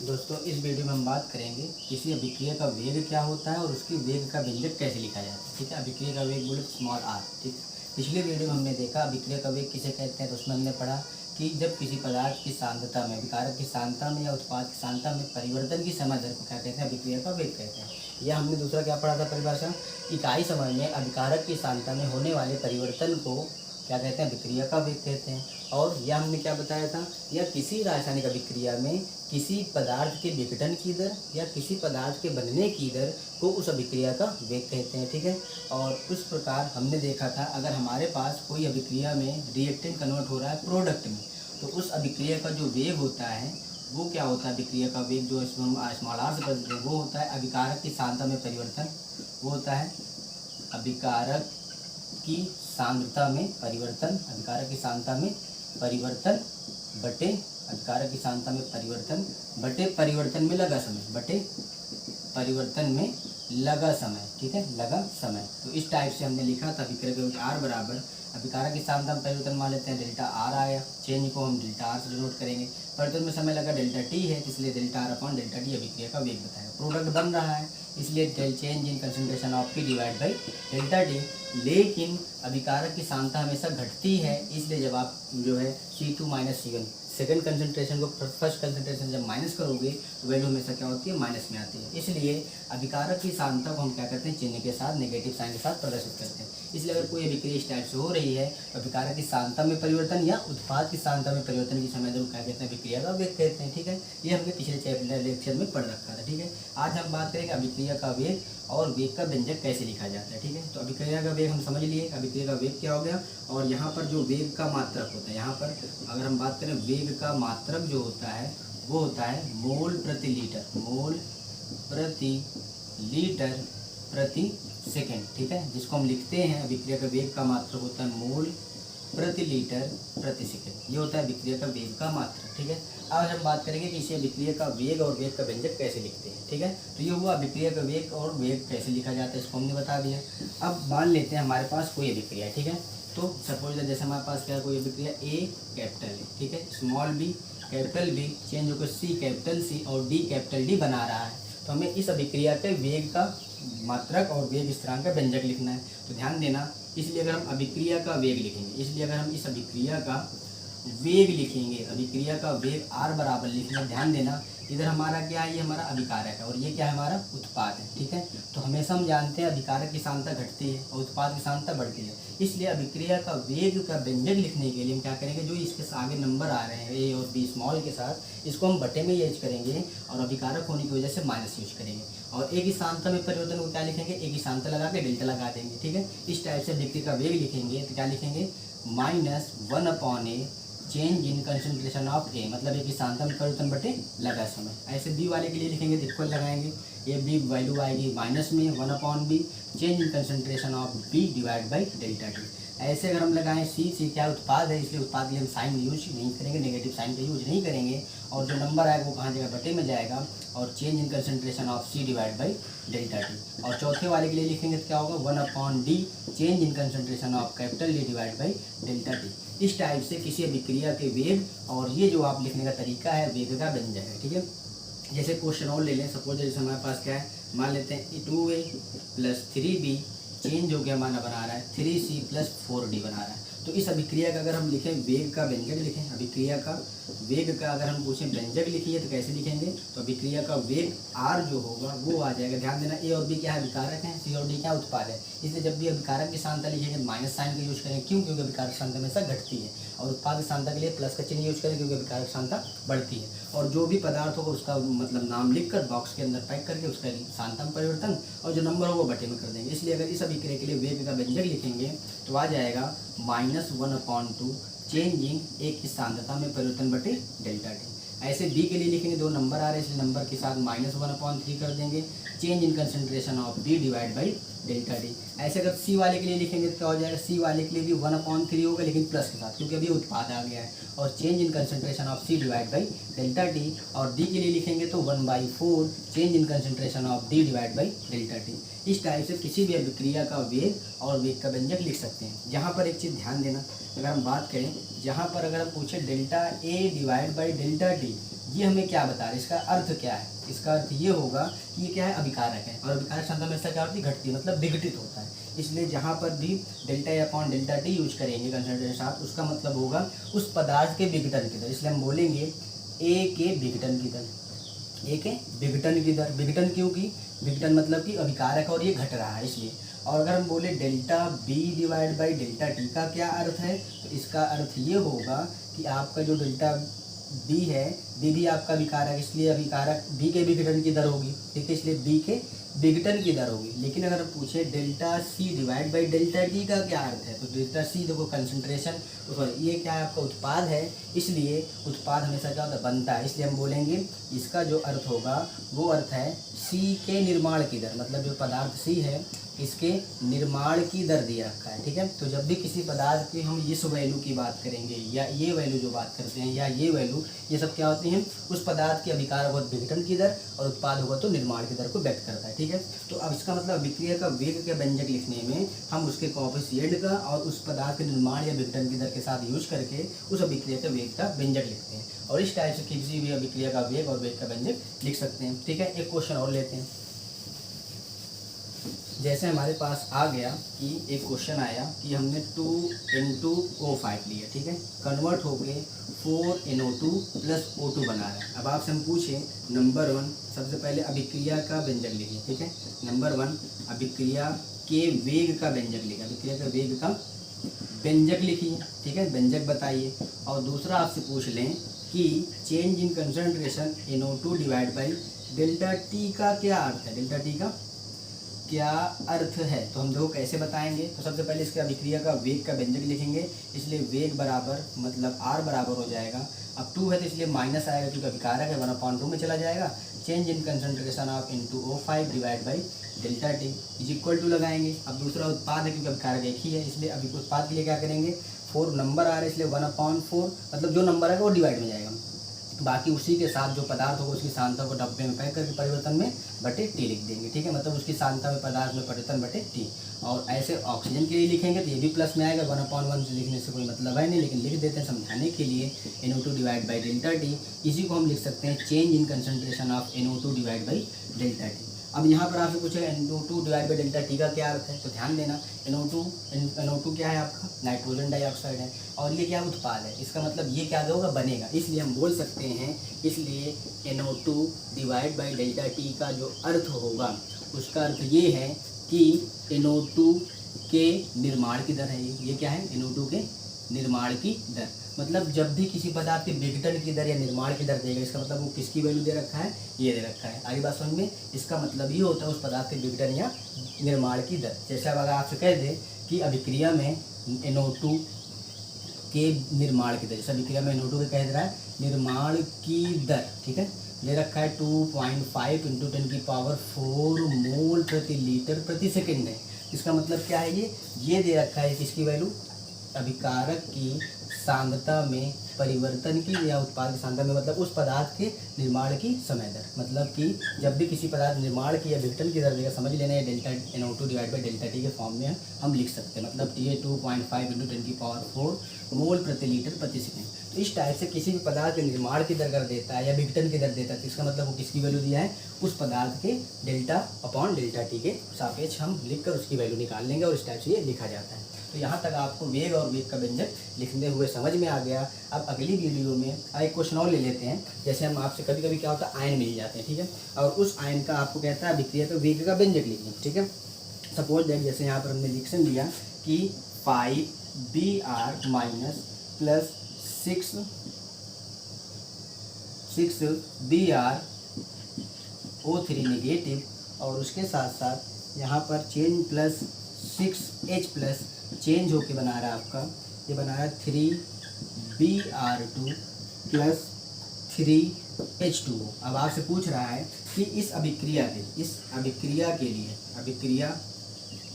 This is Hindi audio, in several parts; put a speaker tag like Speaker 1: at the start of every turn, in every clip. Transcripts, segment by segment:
Speaker 1: दोस्तों इस वीडियो में हम बात करेंगे किसी अभिक्रिया का वेग क्या होता है और उसकी वेग का व्यंजक कैसे लिखा जाता है। ठीक है, अभिक्रिया का वेग बोले स्मॉल आर। ठीक, पिछले वीडियो में हमने देखा अभिक्रिया का वेग किसे कहते हैं, तो उसमें हमने पढ़ा कि जब किसी पदार्थ की सांद्रता में, विकारक की सांद्रता में या उत्पाद की सांद्रता में परिवर्तन की समय दर को क्या कहते हैं, अभिक्रिया का वेग कहते हैं। या हमने दूसरा क्या पढ़ा था परिभाषा, इकाई समय में अभिकारक की सांद्रता में होने वाले परिवर्तन को क्या कहते हैं, अभिक्रिया का वेग कहते हैं। और यह हमने क्या बताया था, या किसी रासायनिक अभिक्रिया में किसी पदार्थ के विघटन की दर या किसी पदार्थ के बनने की दर को उस अभिक्रिया का वेग कहते हैं। ठीक है, और उस प्रकार हमने देखा था अगर हमारे पास कोई अभिक्रिया में रिएक्टेंट कन्वर्ट हो रहा है प्रोडक्ट में, तो उस अभिक्रिया का जो वेग होता है वो क्या होता है, अभिक्रिया का वेग जो स्मॉल आर से बदलते हैं वो होता है अभिकारक की सांद्रता में परिवर्तन। वो होता है अभिकारक की सांद्रता में परिवर्तन, अभिकारक की सांद्रता में परिवर्तन बटे अभिकारक की सांद्रता में परिवर्तन बटे परिवर्तन में लगा समय, बटे परिवर्तन में लगा समय। ठीक है, लगा समय। तो इस टाइप से हमने लिखा था अभिक्रिया का वेग आर बराबर अभिकारक की सांद्रता में परिवर्तन मान लेते हैं डेल्टा आर आया, चेंज को हम डेल्टा आर से डिनोट करेंगे। परिवर्तन में समय लगा डेल्टा टी है, इसलिए delta R upon delta T अभिक्रिया का वेग बताएगा। प्रोडक्ट बन रहा है इसलिए change in concentration of P divide by delta T. लेकिन अभिकारक की सांद्रता हमेशा घटती है, इसलिए जब आप जो है C2 minus C1 second concentration को फर्स्ट कंसंट्रेशन जब माइनस करोगे तो वैल्यू हमेशा क्या होती है, माइनस में आती है। इसलिए अभिकारक की सांद्रता को हम क्या करते हैं, चिन्ह के साथ, नेगेटिव साइन के साथ प्रदर्शित करते हैं। इसलिए अगर कोई अभिक्रिया इस टाइप से हो रही है तो अभिकारक की सांद्रता में परिवर्तन या उत्पाद की सांद्रता में परिवर्तन की समय दर क्या कहते हैं, अभिक्रिया का वेग कहते हैं। ठीक है, ये हमने पिछले चैप्टर लेक्चर में पढ़ रखा था। ठीक है, आज हम बात करेंगे अभिक्रिया का वेग और वेग का व्यंजक कैसे लिखा जाता है। ठीक है, तो अभिक्रिया का वेग हम समझ लिए, अभिक्रिया का वेग क्या हो गया। और यहाँ पर जो वेग का मात्रक होता है, यहाँ पर अगर हम बात करें वेग का मात्रक जो होता है वो होता है मोल प्रति लीटर, मोल प्रति लीटर प्रति सेकेंड। ठीक है, जिसको हम लिखते हैं अभिक्रिया का वेग का मात्रक होता है मोल प्रति लीटर प्रति सेकेंड। ये होता है अभिक्रिया का वेग का मात्रक। ठीक है, आज हम बात करेंगे कि इसे अभिक्रिया का वेग और वेग का व्यंजक कैसे लिखते हैं। ठीक है, तो ये हुआ अभिक्रिया का वेग और वेग कैसे लिखा जाता है, इसको हमने बता दिया। अब मान लेते हैं हमारे पास कोई अभिक्रिया है। ठीक है, तो सपोज जैसे हमारे पास क्या कोई अभिक्रिया ए कैपिटल है, ठीक है, small B capital B change होकर सी कैपिटल सी और डी कैपिटल डी बना रहा है, तो हमें इस अभिक्रिया के वेग का मात्रक और वेग स्थिरांक का व्यंजक लिखना है। तो ध्यान देना, इसलिए अगर हम अभिक्रिया का वेग लिखेंगे, इसलिए अगर हम इस अभिक्रिया का वेग लिखेंगे, अभिक्रिया का वेग आर बराबर लिखेंगे। ध्यान देना, इधर हमारा क्या है, ये हमारा अभिकारक है और ये क्या है, हमारा उत्पाद है। ठीक है, तो हमेशा हम जानते हैं अभिकारक की सांद्रता घटती है और उत्पाद की सांद्रता बढ़ती है। इसलिए अभिक्रिया का वेग का व्यंजक लिखने के लिए हम क्या करेंगे, जो इसके आगे नंबर आ रहे हैं ए और बी स्मॉल के साथ, इसको हम बटे में यूज करेंगे और अभिकारक होने की वजह से माइनस यूज करेंगे। और ए की सांद्रता में परिवर्तन को क्या लिखेंगे, ए की सांद्रता लगा के डेल्टा लगा देंगे। ठीक है, इस टाइप से अभिक्रिया का वेग लिखेंगे तो क्या लिखेंगे, -1/a change in concentration of A, मतलब ए की सांद्रता में परिवर्तन बटे लगा समय। ऐसे बी वाले के लिए लिखेंगे तो इक्वल लगाएंगे, ये बी वैल्यू आएगी माइनस में 1/b change in concentration of B divide by delta T. ऐसे अगर हम लगाएं सी क्या उत्पाद है, इसलिए उत्पाद के लिए हम साइन यूज नहीं करेंगे, नेगेटिव साइन का यूज नहीं करेंगे और जो नंबर आएगा वो कहाँ जाएगा, बटे में जाएगा और change in concentration of C divide by delta T. और चौथे वाले के लिए लिखेंगे तो क्या होगा, 1/d change in concentration of capital D divide by delta T. इस टाइप से किसी अभिक्रिया के वेग और ये जो आप लिखने का तरीका है वेग का व्यंजक है। ठीक है, जैसे क्वेश्चन और ले लें, सपोज जैसे हमारे पास क्या है, मान लेते हैं 2a + 3b चेंज हो गया, हमारा बना रहा है 3c + 4d बना रहा है। तो इस अभिक्रिया का अगर हम लिखें वेग का व्यंजक लिखें, अभिक्रिया का वेग का अगर हम पूछें व्यंजक लिखिए तो कैसे लिखेंगे, तो अभिक्रिया का वेग आर जो होगा वो आ जाएगा। ध्यान देना, ए और बी क्या है, अभिकारक है, सी और डी क्या उत्पाद है, इसलिए जब भी अभिकारक की सांद्रता लिखेंगे तो माइनस साइन का यूज करेंगे। क्यों, क्योंकि अभिकारक सांद्रता हमेशा घटती है। और उत्पाद की सांद्रता के लिए प्लस का चिन्ह यूज करें क्योंकि अभिकारक सांद्रता बढ़ती है। और जो भी पदार्थ होगा उसका मतलब नाम लिखकर बॉक्स के अंदर पैक करके उसका सांद्रता में परिवर्तन और जो नंबर होगा वो बटे में कर देंगे। इसलिए अगर इस अभिक्रिया के लिए वेग का व्यंजक लिखेंगे तो आ जाएगा -1/2 चेंज इन ए की सांद्रता में परिवर्तन बटे डेल्टा टी। ऐसे बी के लिए लिखेंगे, दो नंबर आ रहे हैं इसलिए नंबर के साथ -1/3 कर देंगे, change in concentration of B divide by delta T. ऐसे अगर सी वाले के लिए लिखेंगे तो क्या हो जाएगा, सी वाले के लिए भी 1/3 होगा लेकिन प्लस के साथ क्योंकि अभी उत्पाद आ गया है, और change in concentration of C divide by delta T. और डी के लिए लिखेंगे तो 1/4 change in concentration of D divide by delta T. इस टाइप से किसी भी अभिक्रिया का वेग और वेग का व्यंजक लिख सकते हैं। जहाँ पर एक चीज़ ध्यान देना, अगर हम बात करें, जहाँ पर अगर हम पूछे delta A divide by delta T ये हमें क्या बता रहे हैं, इसका अर्थ क्या है? इसका अर्थ ये होगा कि ये क्या है, अभिकारक है, और अभिकारक क्षमता हमेशा क्या होती है, घटती है, मतलब विघटित होता है। इसलिए जहाँ पर भी delta A upon delta T use करेंगे कंसंट्रेशन साथ, उसका मतलब होगा उस पदार्थ के विघटन की दर। इसलिए हम बोलेंगे ए के विघटन की दर, ए के विघटन की दर। विघटन क्यों की? विघटन मतलब कि अभिकारक और ये घट रहा है इसलिए। और अगर हम बोले delta B divide by delta T का क्या अर्थ है, तो इसका अर्थ ये होगा कि आपका जो डेल्टा बी है, बी भी आपका विकारक, इसलिए अभिकारक बी के विघटन की दर होगी, ठीक है, इसलिए बी के विघटन की दर होगी। लेकिन अगर पूछे delta C divide by delta T का क्या अर्थ है, तो डेल्टा सी देखो कंसंट्रेशन, ये क्या है, आपका उत्पाद है, इसलिए उत्पाद हमेशा क्या होता है, बनता है, इसलिए हम बोलेंगे इसका जो अर्थ होगा वो अर्थ है सी के निर्माण की दर, मतलब जो पदार्थ सी है इसके निर्माण की दर दिया रखा है, ठीक है। तो जब भी किसी पदार्थ की हम इस वैल्यू की बात करेंगे या ये वैल्यू जो बात करते हैं या ये वैल्यू, ये सब क्या होती हैं, उस पदार्थ के अभिकारक होगा विघटन की दर और उत्पाद होगा तो निर्माण की दर को व्यक्त करता है, ठीक है। तो अब इसका मतलब अभिक्रिया का वेग के व्यंजक लिखने में हम उसके कोएफिशिएंट का और उस पदार्थ के निर्माण या विघटन की दर के साथ यूज करके उस अभिक्रिया के वेग का व्यंजक लिखते हैं, और इस टाइप से किसी भी अभिक्रिया का वेग और वेग का व्यंजक लिख सकते हैं, ठीक है। एक क्वेश्चन और लेते हैं। जैसे हमारे पास आ गया कि एक क्वेश्चन आया कि हमने 2N2O5 लिया, ठीक है, कन्वर्ट होके 4NO2 प्लस O2 बना रहा है। अब आपसे हम पूछे नंबर 1, सबसे पहले अभिक्रिया का व्यंजक लिखिए, ठीक है। नंबर 1 अभिक्रिया के वेग का व्यंजक लिखिए, अभिक्रिया का वेग का व्यंजक लिखिए, ठीक है, व्यंजक बताइए। और दूसरा आपसे पूछ लें कि change in concentration NO2 divide by delta T का क्या अर्थ है, डेल्टा टी का क्या अर्थ है। तो हम देखो कैसे बताएंगे। तो सबसे पहले इसके अभिक्रिया का वेग का व्यंजक लिखेंगे, इसलिए वेग बराबर मतलब R बराबर हो जाएगा, अब 2 है तो इसलिए माइनस आएगा क्योंकि अभिकारक है, 1/2 में चला जाएगा। Change in concentration of N2O5 divide by delta T is equal to लगाएंगे। अब दूसरा उत्पाद है क्योंकि अभिकारक एक ही है, इसलिए अभी उत्पाद के लिए क्या करेंगे, 4 नंबर आ रहा है इसलिए 1/4 मतलब जो नंबर आएगा वो डिवाइड में जाएगा, बाकी उसी के साथ जो पदार्थ होगा उसकी सांद्रता को डब्बे में पैक करके परिवर्तन में बटे टी लिख देंगे, ठीक है, मतलब उसकी सांद्रता में पदार्थ में परिवर्तन बटे टी। और ऐसे ऑक्सीजन के लिए लिखेंगे तो ये भी प्लस में आएगा, 1/1 से लिखने से कोई मतलब है नहीं, लेकिन लिख देते हैं समझाने के लिए NO2 divide by delta T. इसी को हम लिख सकते हैं change in concentration of NO2 divide by delta T. अब यहाँ पर आपसे पूछेगा NO2 divide by delta T का क्या अर्थ है, तो ध्यान देना NO2 क्या है, आपका नाइट्रोजन डाइऑक्साइड है, और ये क्या उत्पाद है, इसका मतलब ये क्या होगा, बनेगा, इसलिए हम बोल सकते हैं, इसलिए NO2 divide by delta T का जो अर्थ होगा उसका अर्थ ये है कि NO2 के निर्माण की दर है, ये क्या है, NO2 के निर्माण की दर, मतलब जब भी किसी पदार्थ के विघटन की दर या निर्माण की दर देगा, इसका मतलब वो किसकी वैल्यू दे रखा है, ये दे रखा है। आगे बात समझ में, इसका मतलब ये होता है उस पदार्थ के विघटन या निर्माण की दर। जैसे अब अगर आपसे कह दे कि अभिक्रिया में NO2 के निर्माण की दर, जैसे अभिक्रिया में NO2 के कह दे रहा है निर्माण की दर, ठीक है, दे रखा है 2.5 × 10⁴ मोल प्रति लीटर प्रति सेकेंड है। इसका मतलब क्या है, ये दे रखा है किसकी वैल्यू, अभिकारक की सांद्रता में परिवर्तन की या उत्पाद की सांद्रता में, मतलब उस पदार्थ के निर्माण की समय दर, मतलब कि जब भी किसी पदार्थ निर्माण की या विघटन की दर देगा, समझ लेना है delta NO2 divide by delta T के फॉर्म में हम लिख सकते हैं, मतलब टी 2.5 × 10⁴ मोल प्रति लीटर प्रति सेकेंड। तो इस टाइप से किसी भी पदार्थ के निर्माण की दर कर देता है या विघटन की दर देता है, तो इसका मतलब वो किसकी वैल्यू दिया है, उस पदार्थ के डेल्टा अपॉन डेल्टा टी के सापेक्ष हम लिखकर उसकी वैल्यू निकाल लेंगे, और इस टाइप से ये लिखा जाता है। तो यहाँ तक आपको वेग और वेग का व्यंजक लिखने हुए समझ में आ गया। अब अगली वीडियो में एक क्वेश्चन और ले लेते हैं। जैसे हम आपसे कभी कभी क्या होता है, आयन मिल जाते हैं, ठीक है, और उस आयन का आपको कहता है अभिक्रिया का वेग का व्यंजक लिखिए, ठीक है। सपोज दैट जैसे यहाँ पर हमने रिएक्शन लिया कि 5Br minus plus 6Br O3 negative, और उसके साथ साथ यहाँ पर change plus 6H plus change होके बना रहा है आपका, ये बना रहा है 3Br2 प्लस 3H2O। अब आपसे पूछ रहा है कि इस अभिक्रिया के लिए अभिक्रिया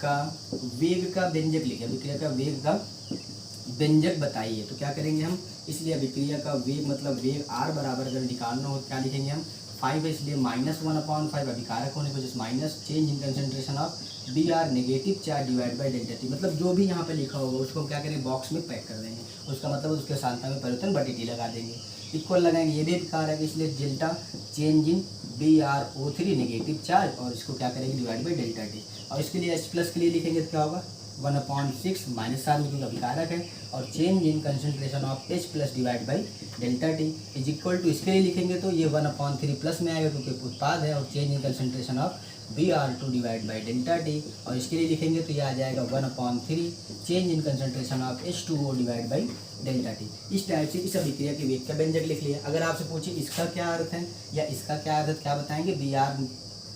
Speaker 1: का वेग का व्यंजक लिखिए, अभिक्रिया का वेग का व्यंजक बताइए। तो क्या करेंगे हम, इसलिए अभिक्रिया का वेग मतलब वेग R बराबर अगर निकालना हो क्या लिखेंगे हम, 5 है इसलिए -1/5 अभिकारक होने की वजह से minus change in concentration of Br negative charge divide by delta T, मतलब जो भी यहाँ पे लिखा होगा उसको हम क्या करेंगे, बॉक्स में पैक कर देंगे, उसका मतलब उसके सांद्रता में परिवर्तन बटे टी लगा देंगे। इक्वल लगाएंगे, ये भी अभिकार है, इसलिए delta change in BrO3 negative charge, और इसको क्या करेंगे डिवाइड बाई डेल्टा टी। और इसके लिए H प्लस के लिए लिखेंगे तो क्या होगा 1/6 माइनस साइन में, क्योंकि अभिकारक है, और change in concentration of H plus divide by delta T is equal to, इसके लिए लिखेंगे तो ये 1/3 प्लस में आएगा क्योंकि उत्पाद है, और change in concentration of Br2 divide by delta T, और इसके लिए लिखेंगे तो ये आ जाएगा 1/3 change in concentration of H2O divide by delta T. इस टाइप से इस अभिक्रिया के वेग का व्यंजक लिख लिया। अगर आपसे पूछे इसका क्या अर्थ है या इसका क्या अर्थ है, क्या बताएंगे, Br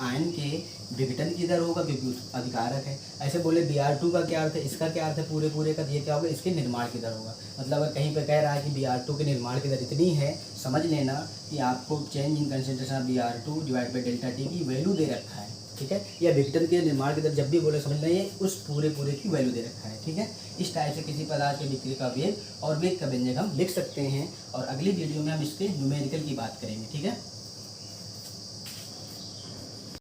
Speaker 1: आयन के विघटन की दर होगा क्योंकि उस अधिकारक है। ऐसे बोले Br2 का क्या अर्थ है, इसका क्या अर्थ है पूरे का, ये क्या होगा इसके निर्माण की दर होगा। मतलब अगर कहीं पे कह रहा है कि Br2 के निर्माण की दर इतनी है, समझ लेना कि आपको change in concentration of Br2 divide by delta T की वैल्यू दे रखा है, ठीक है। या विघटन के निर्माण की दर जब भी बोले समझ लें ये उस पूरे की वैल्यू दे रखा है, ठीक है। इस टाइप से किसी पदार्थ के विक्रिया का वेग और वेग का व्यंजक हम लिख सकते हैं, और अगली वीडियो में हम इसके न्यूमेरिकल की बात करेंगे, ठीक है।